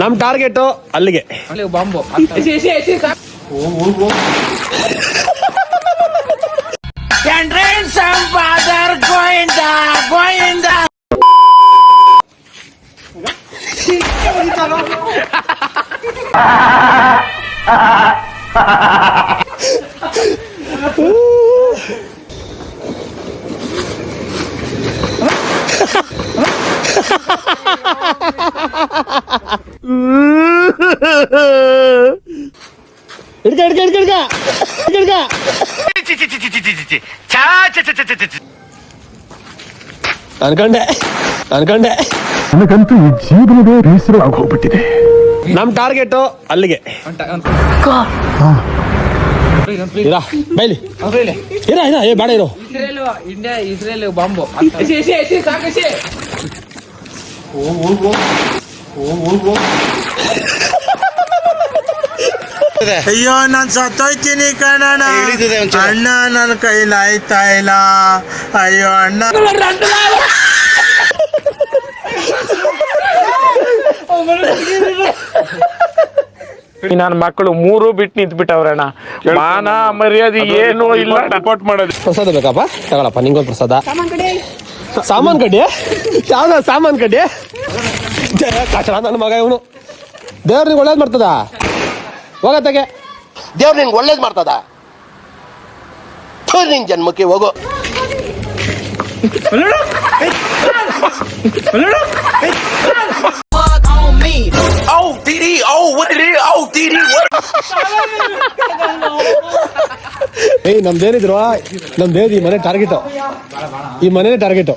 ನಮ್ ಟಾರ್ಗೆಟ್ ಅಲ್ಲಿಗೆ ಬಾಂಬು ಅನ್ಕೊಂಡೆ ನನಗಂತೂ ಈ ಜೀವನವೇ ಬೇಸರವಾಗಿ ಹೋಗ್ಬಿಟ್ಟಿದೆ. ನಮ್ ಟಾರ್ಗೆಟ್ ಅಲ್ಲಿಗೆ ಇರಾ ಬೈಲಿ ಇರಾ ಏ ಬೇಡ ಇರೋ ಇಂಡಿಯಾ ಇಸ್ರೇಲ್ ಬಾಂಬು ಅಯ್ಯೋ ನಾನ್ ಸತ್ತೋಯ್ತೀನಿ ಕಣಣ್ಣ. ಅಣ್ಣ ನನ್ನ ಕೈಲಾಯ್ತಾ ಇಲ್ಲ. ಅಯ್ಯೋ ಅಣ್ಣ ನನ್ನ ಮಕ್ಕಳು ಮೂರು ಬಿಟ್ಟು ನಿಂತು ಬಿಟ್ಟವ್ರಣ್ಣ. ಮಾನ ಮರ್ಯಾದೆ ಏನು ಇಲ್ಲ. ರಿಪೋರ್ಟ್ ಮಾಡೋದು ಪ್ರಸಾದ ಬೇಕಪ್ಪ ತಗೊಳಪ್ಪ ನಿಂಗೊಂದು ಪ್ರಸಾದ. ಸಾಮಾನ್ ಕಡ್ಡಿ ಯಾವ್ದ ಸಾಮಾನ್ ಕಡ್ಡಿ ಕಚಡ ನನ್ನ ಮಗ ಇವನು. ದೇವ್ರ ನಿಂಗೆ ಒಳ್ಳೇದ್ ಮಾಡ್ತದ ಹೋಗತ್ತಾಗೆ. ದೇವ್ರು ನಿನ್ಗೆ ಒಳ್ಳೇದು ಮಾಡ್ತದ. ನಿನ್ ಜನ್ಮಕ್ಕೆ ಹೋಗೋ. ಏಯ್ ನಮ್ದೇನಿದ್ರು ನಮ್ದೇನು ಈ ಮನೆ ಟಾರ್ಗೆಟ್. ಈ ಮನೆ ಟಾರ್ಗೆಟ್